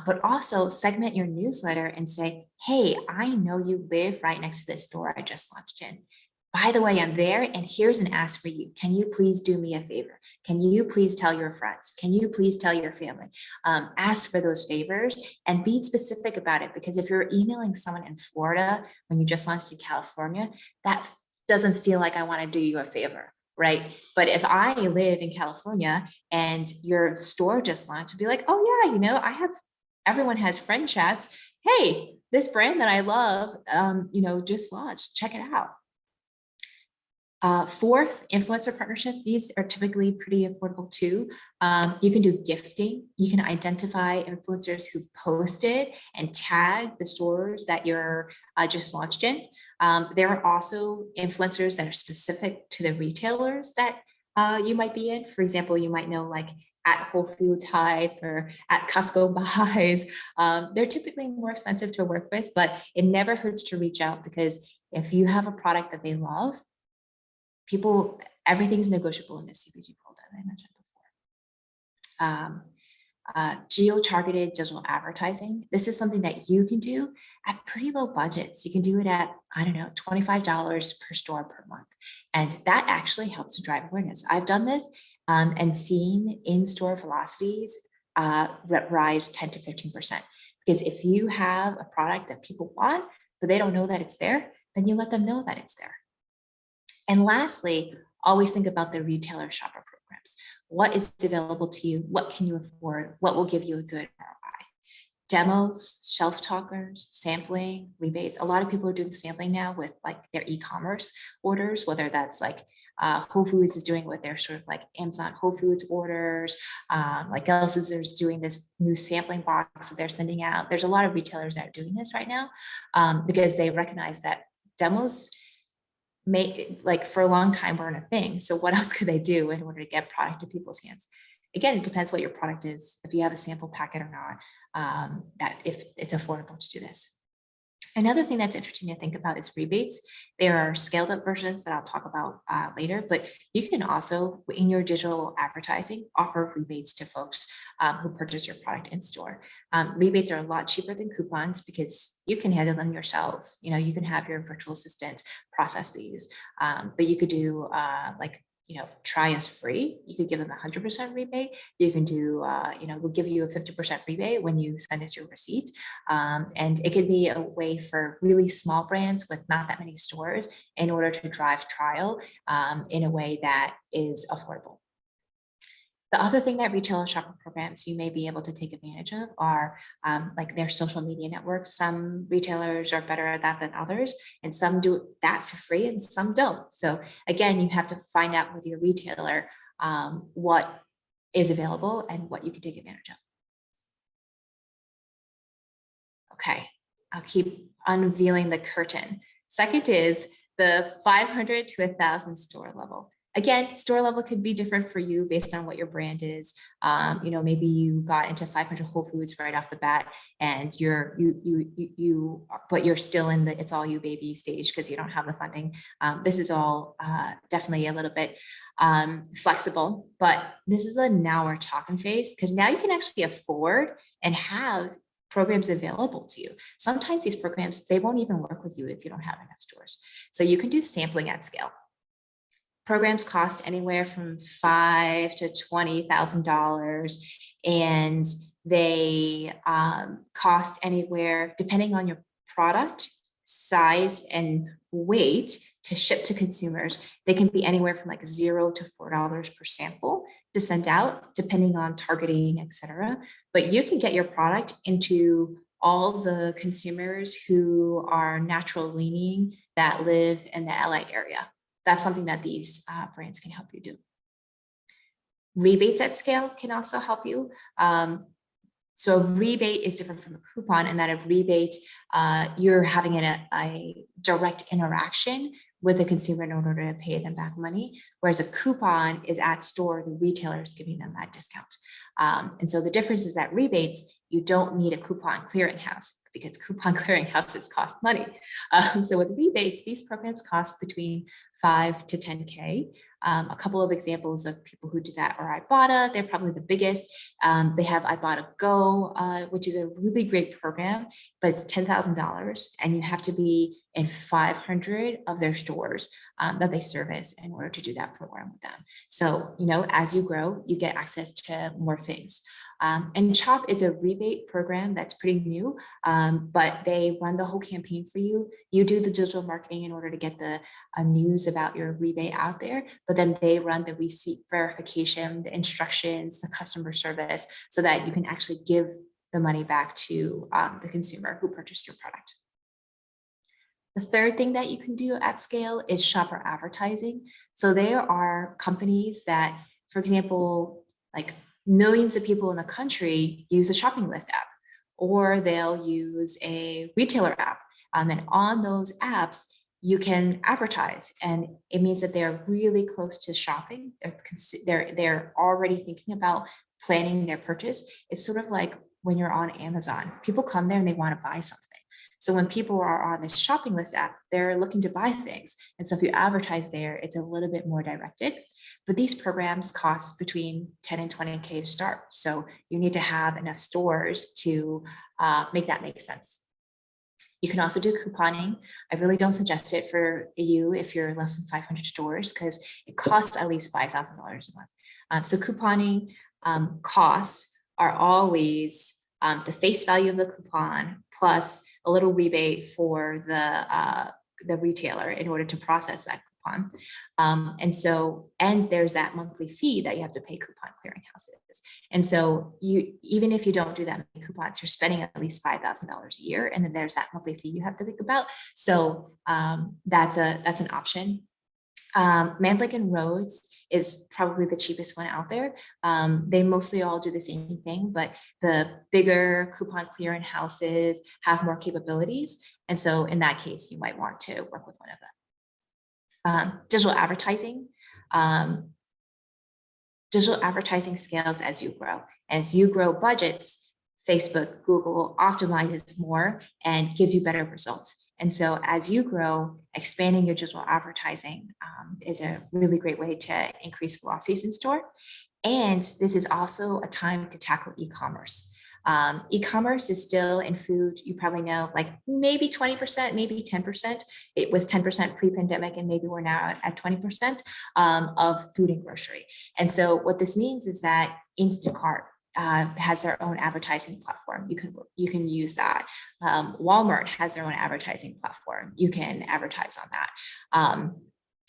but also segment your newsletter and say, hey, I know you live right next to this store I just launched in. By the way, I'm there and here's an ask for you. Can you please do me a favor? Can you please tell your friends? Can you please tell your family? Ask for those favors and be specific about it, because if you're emailing someone in Florida when you just launched in California, that doesn't feel like I want to do you a favor, right? But if I live in California and your store just launched, to be like, oh yeah, everyone has friend chats. Hey, this brand that I love, just launched, check it out. Fourth, influencer partnerships. These are typically pretty affordable too. You can do gifting. You can identify influencers who've posted and tag the stores that you're just launched in. There are also influencers that are specific to the retailers that you might be in. For example, you might know like at Whole Foods Hype or at Costco Buys. They're typically more expensive to work with, but it never hurts to reach out, because if you have a product that they love, everything's negotiable in the CPG world, as I mentioned before. Geo-targeted digital advertising. This is something that you can do at pretty low budgets. You can do it at, I don't know, $25 per store per month. And that actually helps to drive awareness. I've done this and seen in-store velocities rise 10 to 15%. Because if you have a product that people want, but they don't know that it's there, then you let them know that it's there. And lastly, always think about the retailer shopper programs. What is available to you? What can you afford? What will give you a good ROI? Demos, shelf talkers, sampling, rebates. A lot of people are doing sampling now with like their e-commerce orders, whether that's like Whole Foods is doing with their sort of like Amazon Whole Foods orders, like Els's is doing this new sampling box that they're sending out. There's a lot of retailers that are doing this right now because they recognize that demos for a long time weren't a thing. So what else could they do in order to get product to people's hands? Again, it depends what your product is, if you have a sample packet or not, that if it's affordable to do this. Another thing that's interesting to think about is rebates. There are scaled up versions that I'll talk about later, but you can also, in your digital advertising, offer rebates to folks who purchase your product in store. Rebates are a lot cheaper than coupons because you can handle them yourselves. You can have your virtual assistant process these, but you could do try us free. You could give them 100% rebate. You can do, we'll give you a 50% rebate when you send us your receipt. And it could be a way for really small brands with not that many stores in order to drive trial in a way that is affordable. The other thing that retailer shopper programs you may be able to take advantage of are like their social media networks. Some retailers are better at that than others, and some do that for free and some don't. So again, you have to find out with your retailer what is available and what you can take advantage of. Okay, I'll keep unveiling the curtain. Second is the 500 to 1,000 store level. Again, store level could be different for you based on what your brand is. Maybe you got into 500 Whole Foods right off the bat, and but you're still in the it's all you baby stage because you don't have the funding. This is all definitely a little bit flexible, but this is the now we're talking phase, because now you can actually afford and have programs available to you. Sometimes these programs, they won't even work with you if you don't have enough stores. So you can do sampling at scale. Programs cost anywhere from $5,000 to $20,000, and they cost anywhere, depending on your product, size and weight to ship to consumers, they can be anywhere from like $0 to $4 per sample to send out, depending on targeting, et cetera. But you can get your product into all the consumers who are natural leaning that live in the LA area. That's something that these brands can help you do. Rebates at scale can also help you. So a rebate is different from a coupon in that a rebate, you're having a direct interaction with the consumer in order to pay them back money, whereas a coupon is at store, the retailer is giving them that discount. And so the difference is that rebates, you don't need a coupon clearinghouse because coupon clearinghouses cost money. So with rebates, these programs cost between 5 to 10K. A couple of examples of people who do that are Ibotta. They're probably the biggest. They have Ibotta Go, which is a really great program, but it's $10,000 and you have to be in 500 of their stores that they service in order to do that program with them. So, you know, as you grow, you get access to more things. And CHOP is a rebate program that's pretty new, but they run the whole campaign for you. You do the digital marketing in order to get the news about your rebate out there, but then they run the receipt verification, the instructions, the customer service, so that you can actually give the money back to the consumer who purchased your product. The third thing that you can do at scale is shopper advertising. So there are companies that, for example, like millions of people in the country use a shopping list app, or they'll use a retailer app. And on those apps, you can advertise, and it means that they're really close to shopping. They're already thinking about planning their purchase. It's sort of like when you're on Amazon, people come there and they want to buy something. So when people are on the shopping list app, they're looking to buy things. And so if you advertise there, it's a little bit more directed. But these programs cost between 10 and 20K to start. So you need to have enough stores to make that make sense. You can also do couponing. I really don't suggest it for you if you're less than 500 stores because it costs at least $5,000 a month. So couponing costs are always the face value of the coupon plus a little rebate for the retailer in order to process that coupon. And there's that monthly fee that you have to pay coupon clearinghouses. And so even if you don't do that many coupons, you're spending at least $5,000 a year. And then there's that monthly fee you have to think about. So that's an option. Mandlik and Rhodes is probably the cheapest one out there. They mostly all do the same thing, but the bigger coupon clearing houses have more capabilities. And so in that case, you might want to work with one of them. Digital advertising. Digital advertising scales as you grow. As you grow budgets, Facebook, Google optimizes more and gives you better results. And so as you grow, expanding your digital advertising is a really great way to increase velocities in store. And this is also a time to tackle e-commerce. E-commerce is still in food, you probably know, like maybe 20%, maybe 10%. It was 10% pre-pandemic, and maybe we're now at 20% of food and grocery. And so what this means is that Instacart has their own advertising platform. You can use that. Walmart has their own advertising platform. You can advertise on that.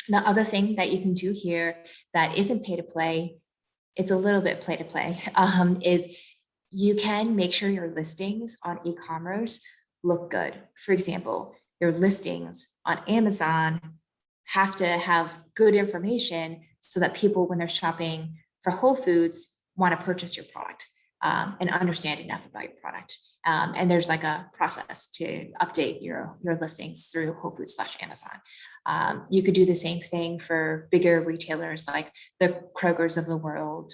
The other thing that you can do here that isn't pay to play, it's a little bit play to play, is you can make sure your listings on e-commerce look good. For example, your listings on Amazon have to have good information so that people, when they're shopping for Whole Foods, want to purchase your product and understand enough about your product. And there's like a process to update your listings through Whole Foods/Amazon. You could do the same thing for bigger retailers like the Krogers of the world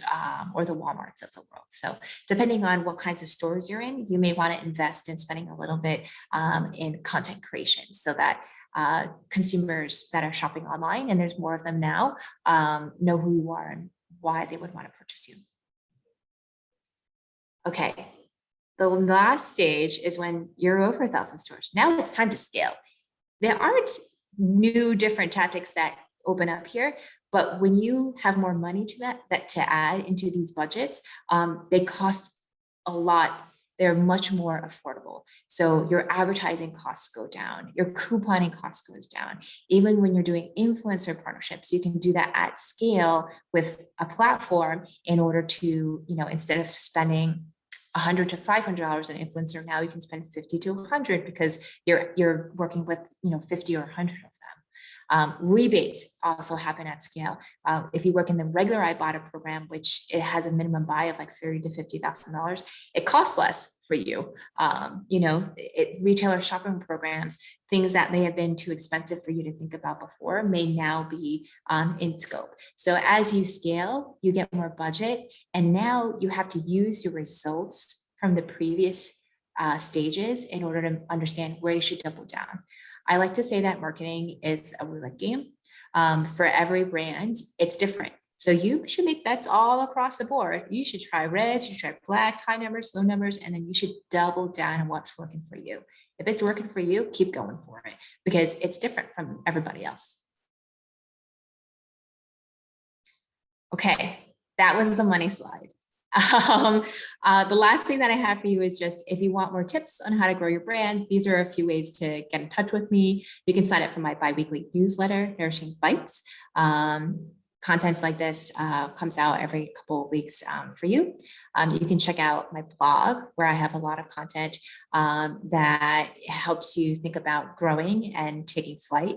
or the Walmarts of the world. So depending on what kinds of stores you're in, you may want to invest in spending a little bit in content creation so that consumers that are shopping online, and there's more of them now, know who you are and why they would want to purchase you. Okay, the last stage is when you're over 1,000 stores. Now it's time to scale. There aren't new different tactics that open up here, but when you have more money to that to add into these budgets, they cost a lot they're much more affordable. So your advertising costs go down, your couponing costs goes down. Even when you're doing influencer partnerships, you can do that at scale with a platform in order to, instead of spending $100 to $500 an influencer, now you can spend 50 to 100 because you're working with 50 or 100 of them. Rebates also happen at scale. If you work in the regular Ibotta program, which it has a minimum buy of like $30,000 to $50,000, it costs less for you. Retailer shopping programs, things that may have been too expensive for you to think about before, may now be in scope. So as you scale, you get more budget, and now you have to use your results from the previous stages in order to understand where you should double down. I like to say that marketing is a roulette game. For every brand, it's different. So you should make bets all across the board. You should try reds, you should try blacks, high numbers, low numbers, and then you should double down on what's working for you. If it's working for you, keep going for it because it's different from everybody else. Okay, that was the money slide. The last thing that I have for you is just, if you want more tips on how to grow your brand, these are a few ways to get in touch with me. You can sign up for my bi-weekly newsletter, Nourishing Bites. Content like this comes out every couple of weeks for you. You can check out my blog where I have a lot of content that helps you think about growing and taking flight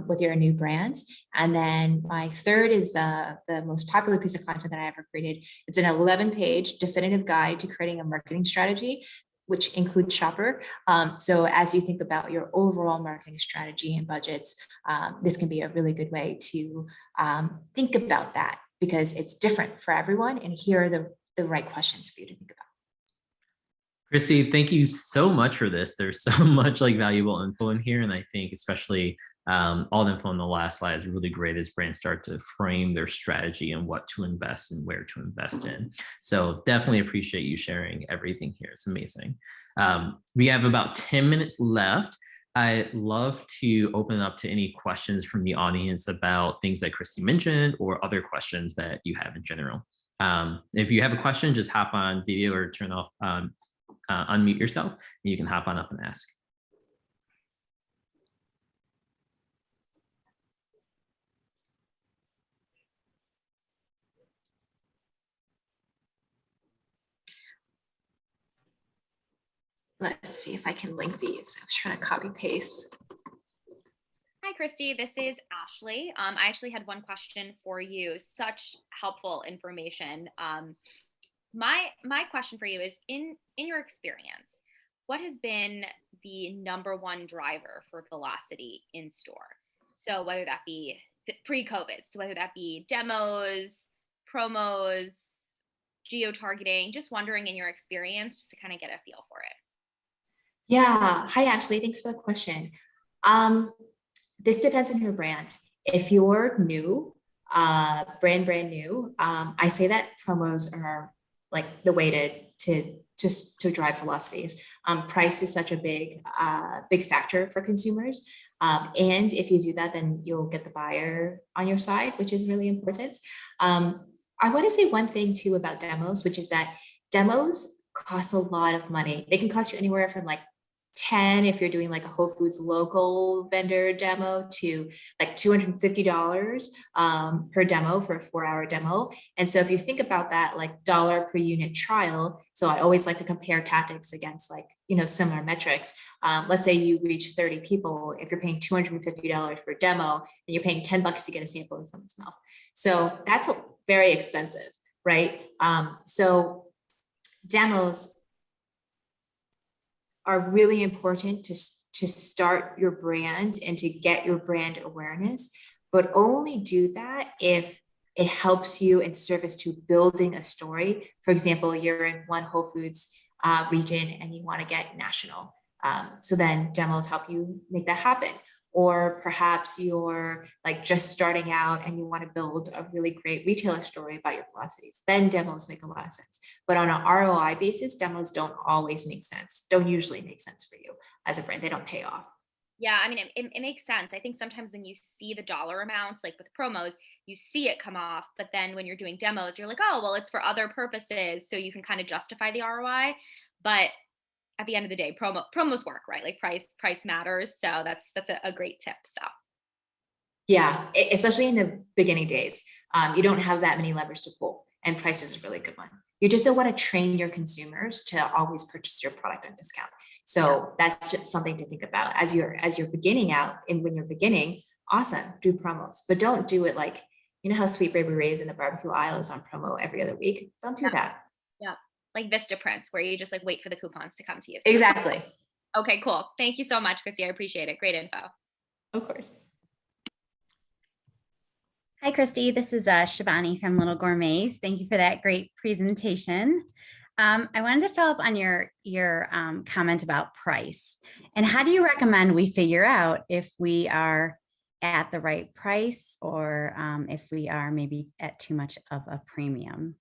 with your new brands. And then my third is the most popular piece of content that I ever created. It's an 11-page definitive guide to creating a marketing strategy, which includes Shopper. So as you think about your overall marketing strategy and budgets, this can be a really good way to think about that because it's different for everyone. And here are the right questions for you to think about. Christie, thank you so much for this. There's so much valuable info in here. And I think especially all the info on the last slide is really great as brands start to frame their strategy and what to invest and where to invest in. So definitely appreciate you sharing everything here. It's amazing. We have about 10 minutes left. I'd love to open up to any questions from the audience about things that Christie mentioned or other questions that you have in general. If you have a question, just hop on video or turn off, unmute yourself, and you can hop on up and ask. Let's see if I can link these. I was trying to copy paste. Hi, Christie. This is Ashley. I actually had one question for you. Such helpful information. My question for you is, in your experience, what has been the #1 driver for velocity in store? So whether that be pre-COVID, so whether that be demos, promos, geo-targeting, just wondering in your experience, just to kind of get a feel for it. Yeah. Hi, Ashley. Thanks for the question. This depends on your brand. If you're new, brand new, I say that promos are like the way to drive velocities. Price is such a big factor for consumers. And if you do that, then you'll get the buyer on your side, which is really important. I want to say one thing too about demos, which is that demos cost a lot of money. They can cost you anywhere from like 10 if you're doing like a Whole Foods local vendor demo to like $250 per demo for a 4-hour demo. And so if you think about that, like dollar per unit trial, so I always like to compare tactics against similar metrics. Let's say you reach 30 people. If you're paying $250 for a demo, and you're paying $10 to get a sample in someone's mouth. So that's very expensive, right? So demos are really important to start your brand and to get your brand awareness, but only do that if it helps you in service to building a story. For example, you're in one Whole Foods region and you want to get national. So then demos help you make that happen. Or perhaps you're like just starting out and you want to build a really great retailer story about your velocities. Then demos make a lot of sense. But on an ROI basis, demos don't always make sense. Don't usually make sense for you as a brand. They don't pay off. Yeah, I mean, it makes sense. I think sometimes when you see the dollar amounts, like with promos, you see it come off. But then when you're doing demos, you're like, oh, well, it's for other purposes. So you can kind of justify the ROI. But at the end of the day, promos work, right? Like price matters. So that's a great tip. So Yeah, especially in the beginning days, you don't have that many levers to pull, and price is a really good one. You just don't want to train your consumers to always purchase your product on discount. So that's just something to think about as you're beginning out. And when you're beginning, awesome, do promos, but don't do it like, you know how Sweet Baby Ray's in the barbecue aisle is on promo every other week. Don't do that. yeah, like Vista Print, where you just like wait for the coupons to come to you. So, Exactly. okay, cool. Thank you so much, Chrissy. I appreciate it. Great info. Of course. Hi, Christy. This is Shivani from Little Gourmets. Thank you for that great presentation. I wanted to follow up on your comment about price. And how do you recommend we figure out if we are at the right price or if we are maybe at too much of a premium?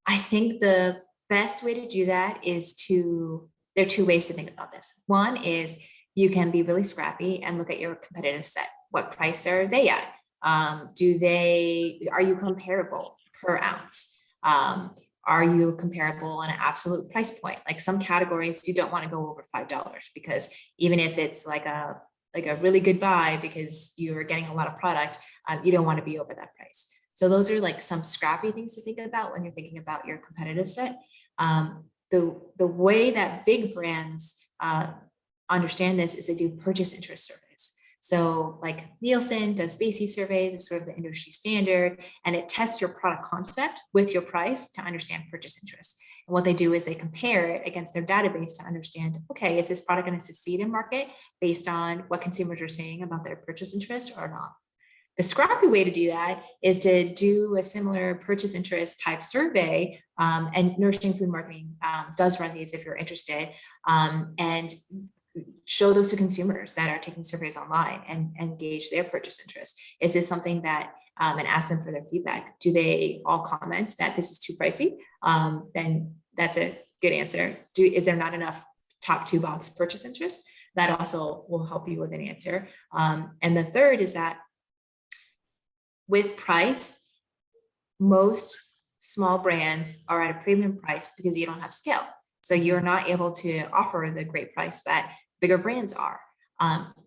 I think the best way to do that is there are two ways to think about this. One is you can be really scrappy and look at your competitive set. What price are they at? Are you comparable per ounce? Are you comparable on an absolute price point? Like some categories, you don't want to go over $5 because even if it's like a really good buy because you're getting a lot of product, you don't want to be over that price. So those are like some scrappy things to think about when you're thinking about your competitive set. The way that big brands understand this is they do purchase interest surveys. So like Nielsen does BASI surveys, it's sort of the industry standard, and it tests your product concept with your price to understand purchase interest. And what they do is they compare it against their database to understand, okay, is this product going to succeed in market based on what consumers are saying about their purchase interest or not? The scrappy way to do that is to do a similar purchase interest type survey, and Nourishing Food Marketing does run these if you're interested, and show those to consumers that are taking surveys online and gauge their purchase interest. Is this something that, and ask them for their feedback. Do they all comment that this is too pricey? Then that's a good answer. Is there not enough top 2 box purchase interest? That also will help you with an answer. And the third is that with price, most small brands are at a premium price because you don't have scale. So you're not able to offer the great price that bigger brands are.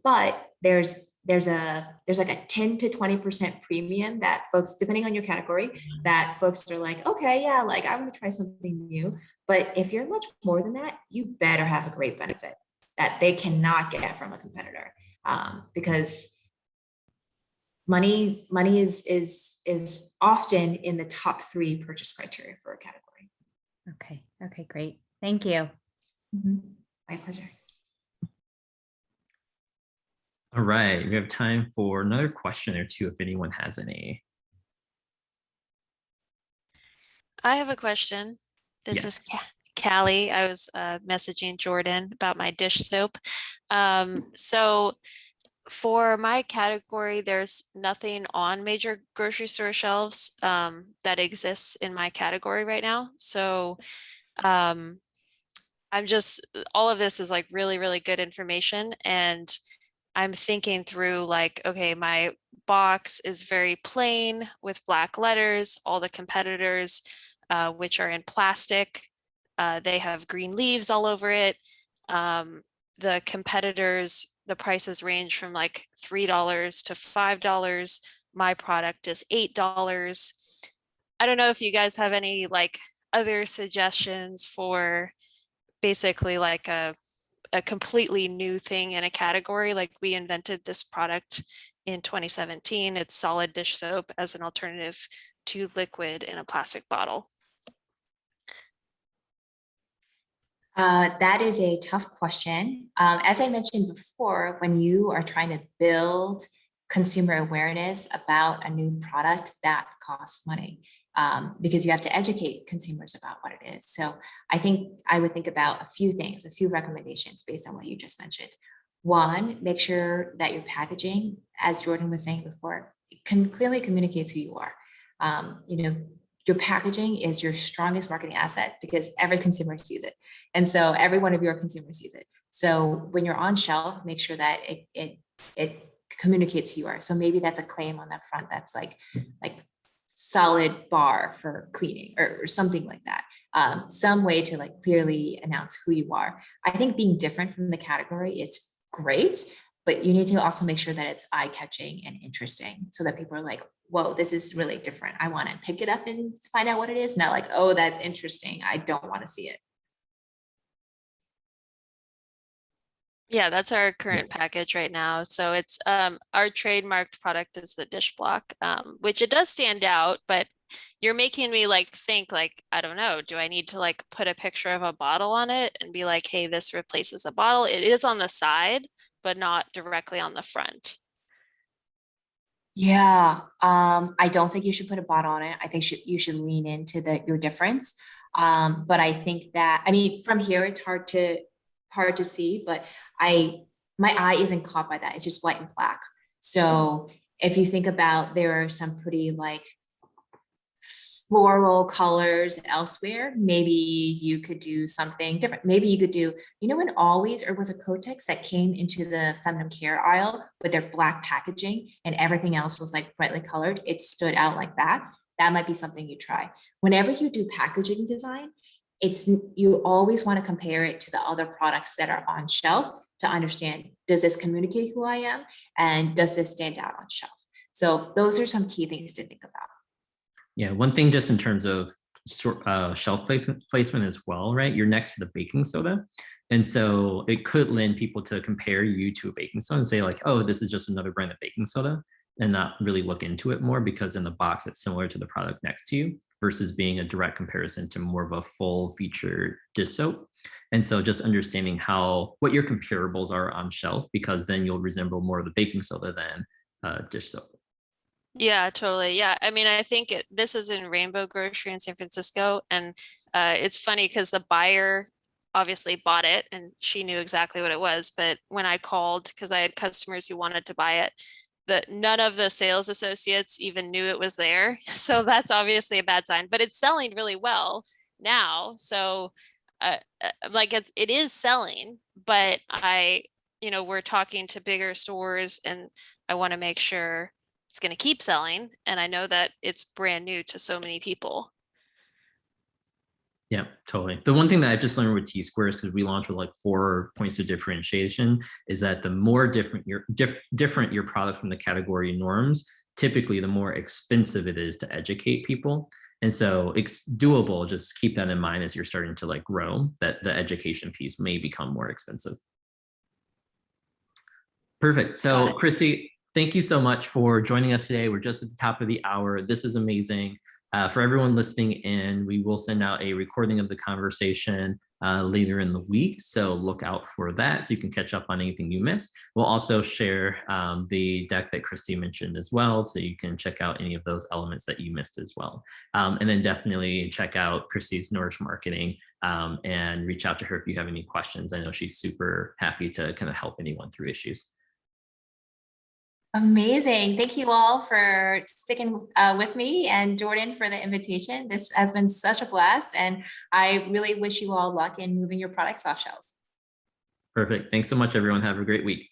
But there's like a 10 to 20% premium that folks, depending on your category, that folks are like, okay, yeah, like I want to try something new. But if you're much more than that, you better have a great benefit that they cannot get from a competitor, because money is often in the top 3 purchase criteria for a category. Okay, great. Thank you. Mm-hmm. My pleasure. All right, we have time for another question or two if anyone has any. I have a question. This Yes. is Callie. I was messaging Jordan about my dish soap. So for my category, there's nothing on major grocery store shelves that exists in my category right now. So I'm just, all of this is like really, really good information. And I'm thinking through like, okay, my box is very plain with black letters. All the competitors, which are in plastic, they have green leaves all over it. The competitors, the prices range from like $3 to $5. My product is $8. I don't know if you guys have any like other suggestions for basically like a completely new thing in a category. Like we invented this product in 2017. It's solid dish soap as an alternative to liquid in a plastic bottle. That is a tough question. As I mentioned before, when you are trying to build consumer awareness about a new product, that costs money, because you have to educate consumers about what it is. So I think I would think about a few things, a few recommendations based on what you just mentioned. One, make sure that your packaging, as Jordan was saying before, clearly communicates who you are. Your packaging is your strongest marketing asset because every consumer sees it. And so every one of your consumers sees it. So when you're on shelf, make sure that it communicates who you are. So maybe that's a claim on the front that's like solid bar for cleaning or something like that. some way to like clearly announce who you are. I think being different from the category is great, but you need to also make sure that it's eye-catching and interesting so that people are like, whoa, this is really different. I want to pick it up and find out what it is. Not like, oh, that's interesting, I don't want to see it. Yeah, that's our current package right now. So it's our trademarked product is the dish block, which it does stand out, but you're making me like think like, I don't know, do I need to like put a picture of a bottle on it and be like, hey, this replaces a bottle? It is on the side, but not directly on the front. Yeah, I don't think you should put a bottle on it. I think you should lean into your difference. But I think that, I mean, from here it's hard to see, but my eye isn't caught by that. It's just white and black. So if you think about, there are some pretty like floral colors elsewhere, maybe you could do something different. Maybe you could do, you know, an Always, or was it Kotex that came into the feminine care aisle with their black packaging and everything else was like brightly colored. It stood out like that. That might be something you try. Whenever you do packaging design, you always want to compare it to the other products that are on shelf to understand, does this communicate who I am? And does this stand out on shelf? So those are some key things to think about. Yeah, one thing just in terms of shelf placement as well, right? You're next to the baking soda. And so it could lend people to compare you to a baking soda and say like, oh, this is just another brand of baking soda, and not really look into it more because in the box it's similar to the product next to you versus being a direct comparison to more of a full feature dish soap. And so just understanding what your comparables are on shelf, because then you'll resemble more of the baking soda than dish soap. Yeah, totally. Yeah. I mean, I think this is in Rainbow Grocery in San Francisco. And it's funny because the buyer obviously bought it and she knew exactly what it was. But when I called, because I had customers who wanted to buy it, none of the sales associates even knew it was there. So that's obviously a bad sign, but it's selling really well now. So like it is selling, but we're talking to bigger stores and I want to make sure it's going to keep selling. And I know that it's brand new to so many people. Yeah, totally. The one thing that I've just learned with T-Squares, because we launched with like 4 points of differentiation, is that the more different your product from the category norms, typically the more expensive it is to educate people. And so it's doable. Just keep that in mind as you're starting to like grow, that the education piece may become more expensive. Perfect. So Christie, thank you so much for joining us today. We're just at the top of the hour. This is amazing. For everyone listening in, we will send out a recording of the conversation later in the week. So look out for that so you can catch up on anything you missed. We'll also share the deck that Christie mentioned as well, so you can check out any of those elements that you missed as well. And then definitely check out Christie's Nourish Marketing and reach out to her if you have any questions. I know she's super happy to kind of help anyone through issues. Amazing. Thank you all for sticking with me, and Jordan for the invitation. This has been such a blast, and I really wish you all luck in moving your products off shelves. Perfect. Thanks so much, everyone. Have a great week.